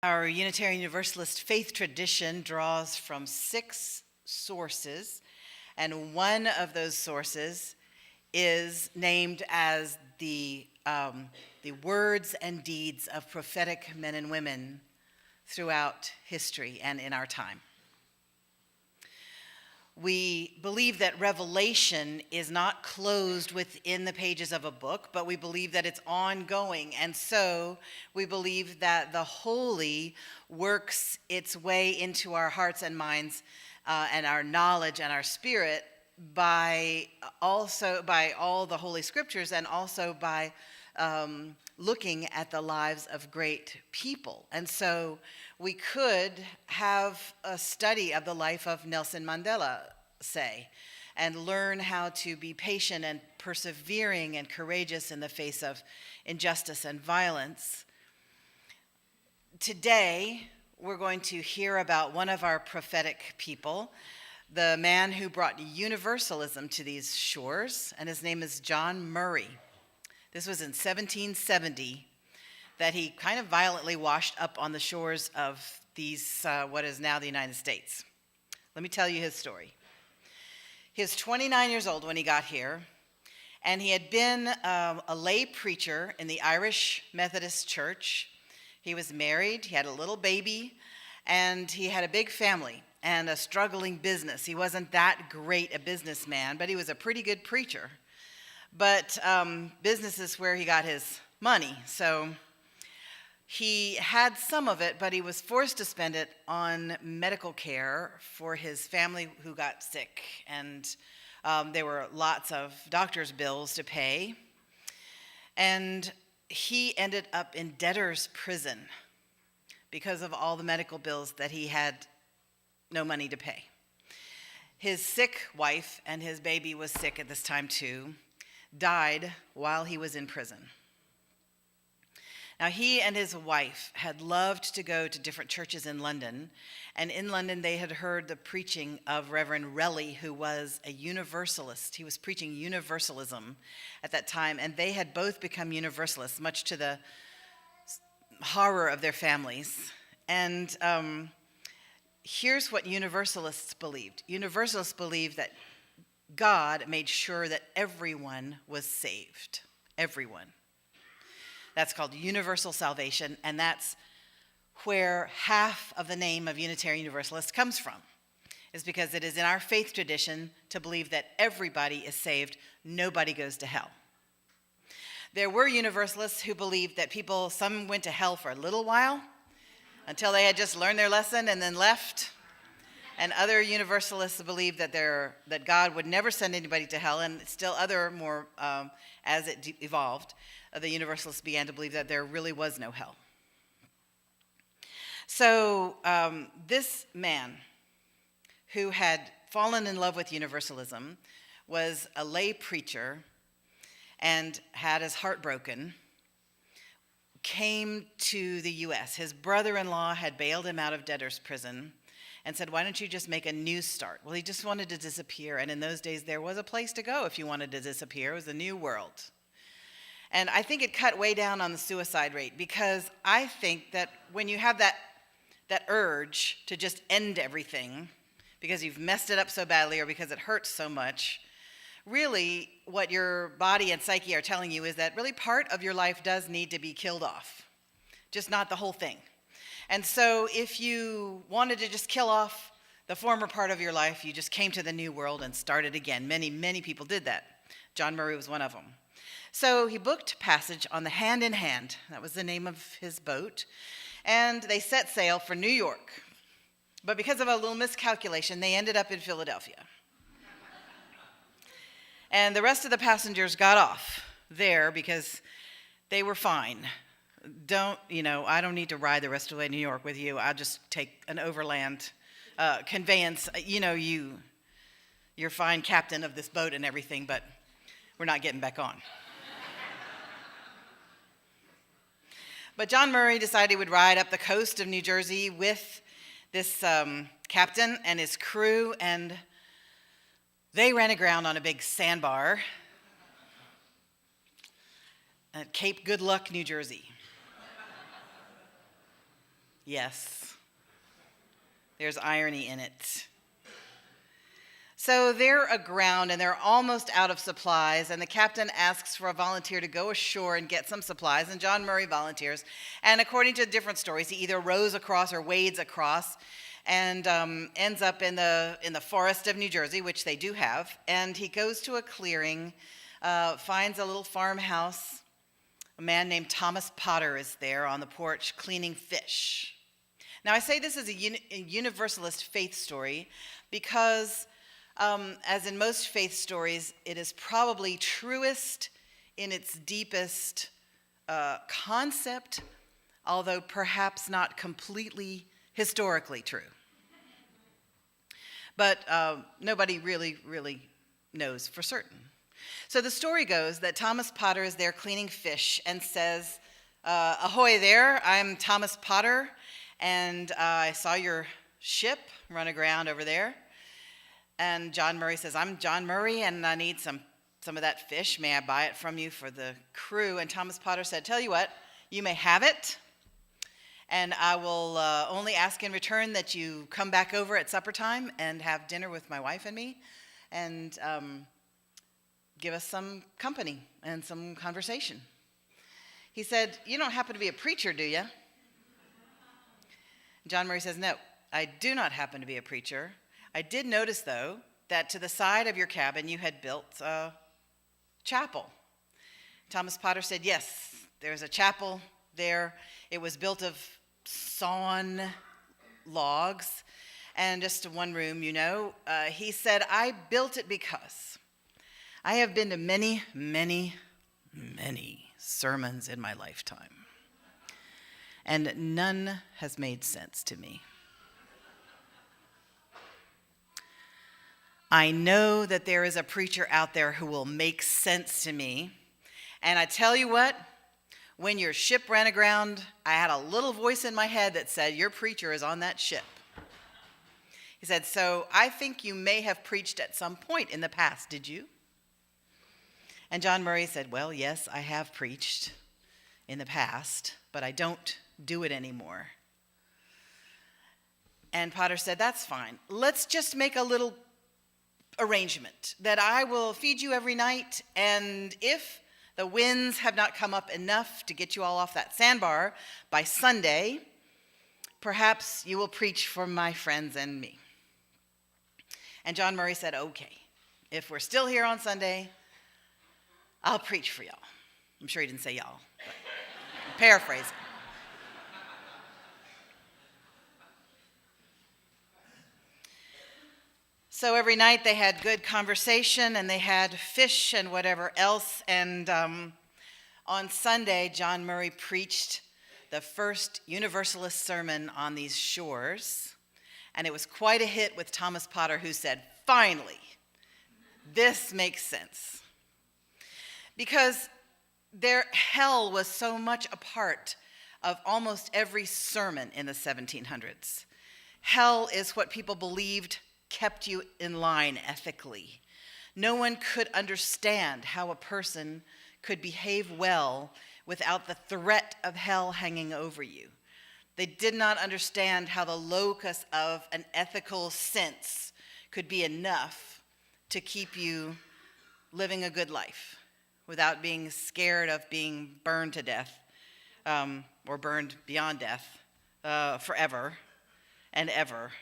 Our Unitarian Universalist faith tradition draws from 6 sources, and one of those sources is named as the words and deeds of prophetic men and women throughout history and in our time. We believe that revelation is not closed within the pages of a book, but we believe that it's ongoing. And so we believe that the holy works its way into our hearts and minds and our knowledge and our spirit by all the Holy Scriptures, and also by looking at the lives of great people. And so we could have a study of the life of Nelson Mandela, say, and learn how to be patient and persevering and courageous in the face of injustice and violence. Today, we're going to hear about one of our prophetic people, the man who brought universalism to these shores, and his name is John Murray. This was in 1770 that he kind of violently washed up on the shores of these, what is now the United States. Let me tell you his story. He was 29 years old when he got here, and he had been a lay preacher in the Irish Methodist Church. He was married, he had a little baby, and he had a big family and a struggling business. He wasn't that great a businessman, but he was a pretty good preacher. But business is where he got his money, so he had some of it, but he was forced to spend it on medical care for his family who got sick, and there were lots of doctor's bills to pay, and he ended up in debtor's prison because of all the medical bills that he had no money to pay. His sick wife, and his baby was sick at this time too, died while he was in prison. Now, he and his wife had loved to go to different churches in London, and in London they had heard the preaching of Reverend Relly, who was a Universalist. He was preaching Universalism at that time, and they had both become Universalists, much to the horror of their families. And here's what Universalists believed. Universalists believed that God made sure that everyone was saved. Everyone. That's called universal salvation, and that's where half of the name of Unitarian Universalist comes from, is because it is in our faith tradition to believe that everybody is saved, nobody goes to hell. There were Universalists who believed that some went to hell for a little while, until they had just learned their lesson and then left. And other Universalists believed that God would never send anybody to hell, and still other more, as it evolved, the Universalists began to believe that there really was no hell. So this man who had fallen in love with Universalism was a lay preacher and had his heart broken, came to the U.S. His brother-in-law had bailed him out of debtor's prison and said, why don't you just make a new start? Well, he just wanted to disappear, and in those days there was a place to go if you wanted to disappear. It was the New World. And I think it cut way down on the suicide rate, because I think that when you have that urge to just end everything because you've messed it up so badly or because it hurts so much, really what your body and psyche are telling you is that really part of your life does need to be killed off, just not the whole thing. And so if you wanted to just kill off the former part of your life, you just came to the New World and started again. Many, many people did that. John Murray was one of them. So he booked passage on the Hand in Hand. That was the name of his boat. And they set sail for New York. But because of a little miscalculation, they ended up in Philadelphia. And the rest of the passengers got off there because they were fine. I don't need to ride the rest of the way to New York with you. I'll just take an overland conveyance. You're fine, captain of this boat and everything, but we're not getting back on. But John Murray decided he would ride up the coast of New Jersey with this captain and his crew, and they ran aground on a big sandbar at Cape Good Luck, New Jersey. Yes. There's irony in it. So they're aground and they're almost out of supplies, and the captain asks for a volunteer to go ashore and get some supplies, and John Murray volunteers. And according to different stories, he either rows across or wades across and ends up in the forest of New Jersey, which they do have. And he goes to a clearing, finds a little farmhouse. A man named Thomas Potter is there on the porch cleaning fish. Now, I say this is a Universalist faith story because, as in most faith stories, it is probably truest in its deepest concept, although perhaps not completely historically true. But nobody really knows for certain. So the story goes that Thomas Potter is there cleaning fish and says, "Ahoy there, I'm Thomas Potter, and I saw your ship run aground over there." And John Murray says, "I'm John Murray, and I need some of that fish. May I buy it from you for the crew?" And Thomas Potter said, "Tell you what, you may have it, and I will only ask in return that you come back over at supper time and have dinner with my wife and me, and give us some company and some conversation." He said, "You don't happen to be a preacher, do you?" John Murray says, "No, I do not happen to be a preacher. I did notice, though, that to the side of your cabin you had built a chapel." Thomas Potter said, "Yes, there's a chapel there. It was built of sawn logs and just one room, you know." He said, "I built it because I have been to many, many, many sermons in my lifetime, and none has made sense to me. I know that there is a preacher out there who will make sense to me, and I tell you what, when your ship ran aground, I had a little voice in my head that said, 'Your preacher is on that ship.'" He said, "So I think you may have preached at some point in the past, did you?" And John Murray said, "Well, yes, I have preached in the past, but I don't do it anymore." And Potter said, "That's fine. Let's just make a little arrangement that I will feed you every night, and if the winds have not come up enough to get you all off that sandbar by Sunday, perhaps you will preach for my friends and me." And John Murray said, "Okay, if we're still here on Sunday, I'll preach for y'all." I'm sure he didn't say y'all, but I'm paraphrasing. So every night they had good conversation and they had fish and whatever else. And on Sunday, John Murray preached the first Universalist sermon on these shores. And it was quite a hit with Thomas Potter, who said, "Finally, this makes sense." Because their hell was so much a part of almost every sermon in the 1700s. Hell is what people believed kept you in line ethically. No one could understand how a person could behave well without the threat of hell hanging over you. They did not understand how the locus of an ethical sense could be enough to keep you living a good life without being scared of being burned to death, or burned beyond death, forever and ever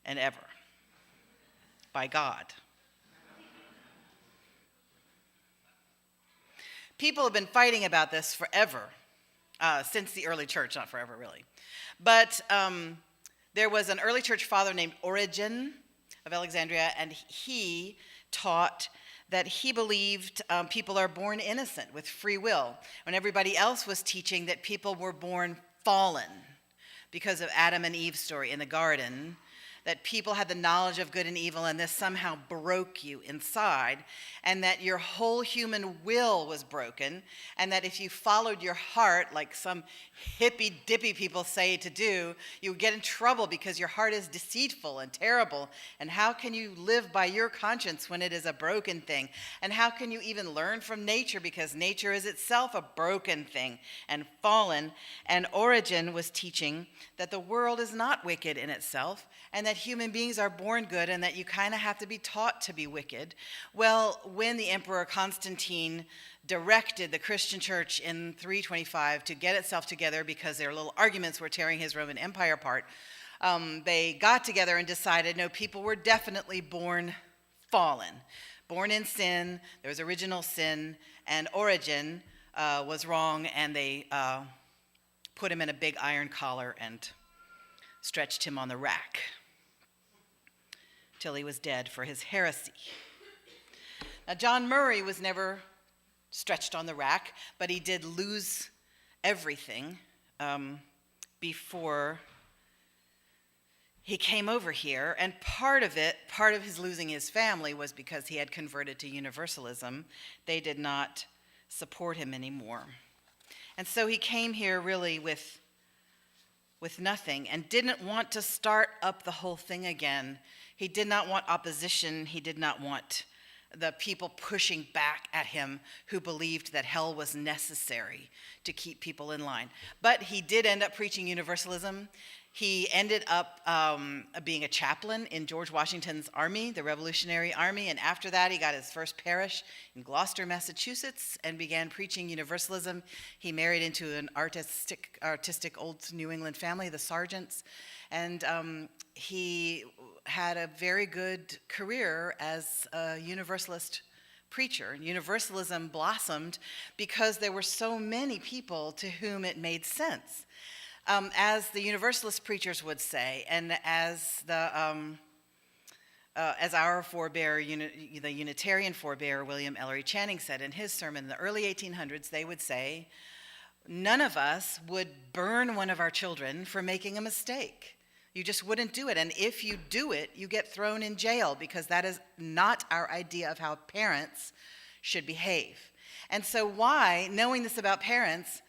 and ever by God. People have been fighting about this forever, since the early church, not forever really. But there was an early church father named Origen of Alexandria, and he taught that he believed people are born innocent with free will, when everybody else was teaching that people were born fallen because of Adam and Eve's story in the garden, that people had the knowledge of good and evil, and this somehow broke you inside, and that your whole human will was broken, and that if you followed your heart, like some hippy-dippy people say to do, you would get in trouble because your heart is deceitful and terrible. And how can you live by your conscience when it is a broken thing? And how can you even learn from nature, because nature is itself a broken thing and fallen? And Origen was teaching that the world is not wicked in itself, and that human beings are born good, and that you kind of have to be taught to be wicked. Well, when the Emperor Constantine directed the Christian church in 325 to get itself together because their little arguments were tearing his Roman Empire apart, they got together and decided, no, people were definitely born fallen, born in sin. There was original sin, and Origen was wrong, and they put him in a big iron collar and stretched him on the rack till he was dead for his heresy. Now, John Murray was never stretched on the rack, but he did lose everything before he came over here. And part of his losing his family was because he had converted to Universalism. They did not support him anymore. And so he came here really with nothing, and didn't want to start up the whole thing again. He did not want opposition. He did not want the people pushing back at him who believed that hell was necessary to keep people in line. But he did end up preaching Universalism. He ended up being a chaplain in George Washington's army, the Revolutionary Army, and after that he got his first parish in Gloucester, Massachusetts, and began preaching Universalism. He married into an artistic old New England family, the Sargents, and he had a very good career as a Universalist preacher. Universalism blossomed because there were so many people to whom it made sense. As the Universalist preachers would say, and as our forebear, the Unitarian forebear, William Ellery Channing, said in his sermon in the early 1800s, they would say, none of us would burn one of our children for making a mistake. You just wouldn't do it. And if you do it, you get thrown in jail, because that is not our idea of how parents should behave. And so why, knowing this about parents,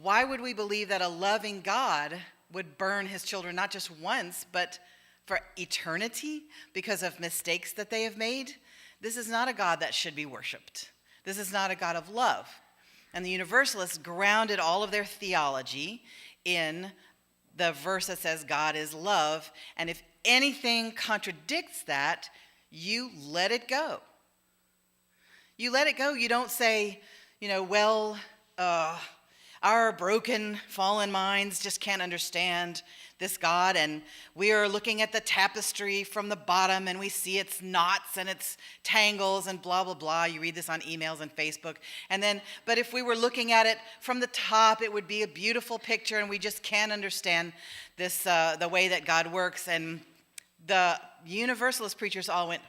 why would we believe that a loving God would burn his children not just once, but for eternity because of mistakes that they have made? This is not a God that should be worshiped. This is not a God of love. And the Universalists grounded all of their theology in the verse that says God is love. And if anything contradicts that, you let it go. You let it go. You don't say, our broken, fallen minds just can't understand this God, and we are looking at the tapestry from the bottom, and we see its knots and its tangles and blah, blah, blah. You read this on emails and Facebook. But if we were looking at it from the top, it would be a beautiful picture, and we just can't understand this, the way that God works. And the Universalist preachers all went,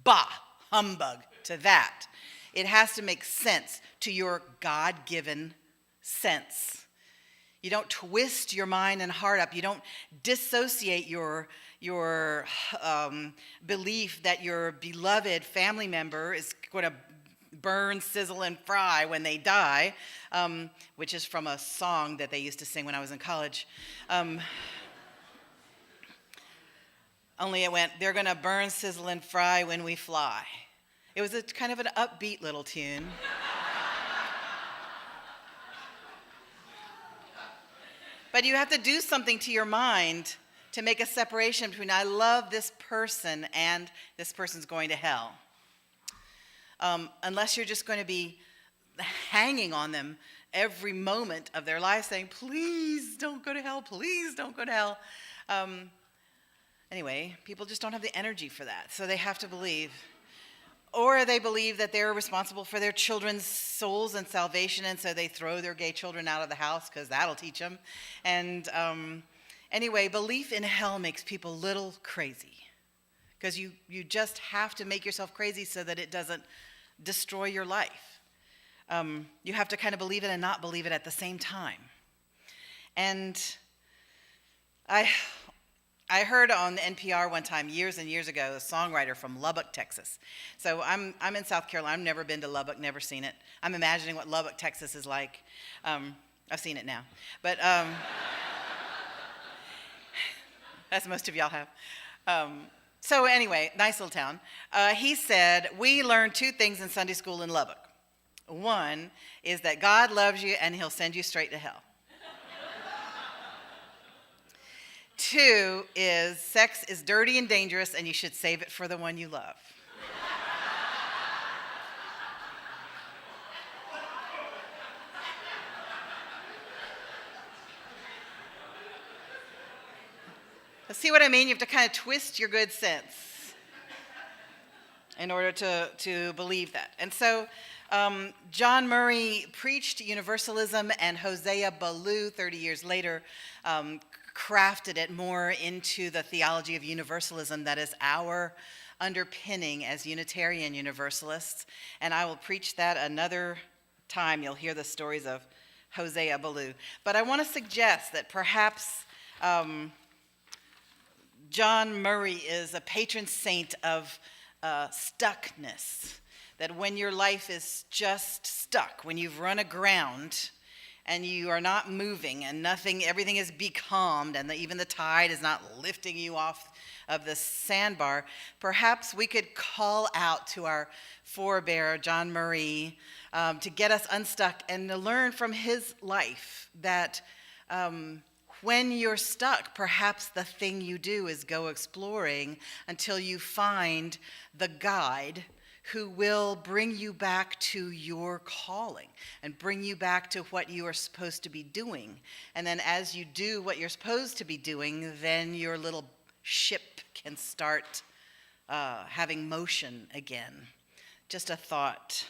bah, humbug to that. It has to make sense to your God-given sense. You don't twist your mind and heart up. You don't dissociate your belief that your beloved family member is going to burn, sizzle, and fry when they die, which is from a song that they used to sing when I was in college. Only it went, they're going to burn, sizzle, and fry when we fly. It was a kind of an upbeat little tune. But you have to do something to your mind to make a separation between I love this person and this person's going to hell. Unless you're just going to be hanging on them every moment of their life saying, please don't go to hell, please don't go to hell. Anyway, people just don't have the energy for that, so they have to believe. Or they believe that they're responsible for their children's souls and salvation, and so they throw their gay children out of the house because that'll teach them. And anyway, belief in hell makes people a little crazy, because you just have to make yourself crazy so that it doesn't destroy your life. You have to kind of believe it and not believe it at the same time. And I heard on NPR one time, years and years ago, a songwriter from Lubbock, Texas. So I'm in South Carolina. I've never been to Lubbock, never seen it. I'm imagining what Lubbock, Texas is like. I've seen it now. But as most of y'all have. So anyway, nice little town. He said, we learned two things in Sunday school in Lubbock. One is that God loves you and he'll send you straight to hell. Two is sex is dirty and dangerous and you should save it for the one you love. See what I mean? You have to kind of twist your good sense in order to believe that. And so John Murray preached Universalism, and Hosea Ballou, 30 years later, crafted it more into the theology of Universalism that is our underpinning as Unitarian Universalists. And I will preach that another time. You'll hear the stories of Hosea Ballou. But I want to suggest that perhaps John Murray is a patron saint of stuckness. That when your life is just stuck, when you've run aground and you are not moving and everything is becalmed and even the tide is not lifting you off of the sandbar, perhaps we could call out to our forebearer, John Murray, to get us unstuck and to learn from his life that when you're stuck, perhaps the thing you do is go exploring until you find the guide who will bring you back to your calling and bring you back to what you are supposed to be doing. And then as you do what you're supposed to be doing, then your little ship can start having motion again. Just a thought.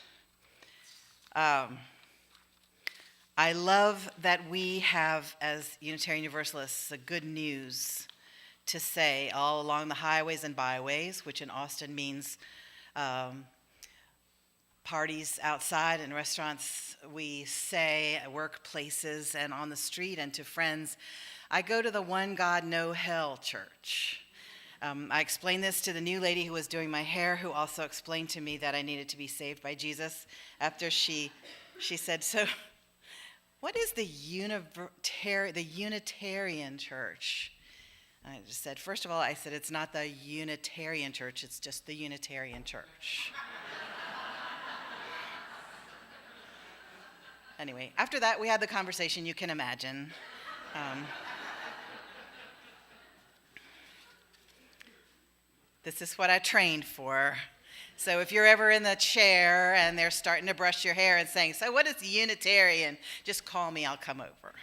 I love that we have, as Unitarian Universalists, the good news to say all along the highways and byways, which in Austin means parties outside and restaurants, we say at workplaces and on the street and to friends, I go to the One God, No Hell church. I explained this to the new lady who was doing my hair, who also explained to me that I needed to be saved by Jesus after she said, so what is the Unitarian church? And I just said, first of all, I said, it's not the Unitarian church, it's just the Unitarian church. Anyway, after that, we had the conversation you can imagine. This is what I trained for. So if you're ever in the chair and they're starting to brush your hair and saying, so what is Unitarian? Just call me, I'll come over.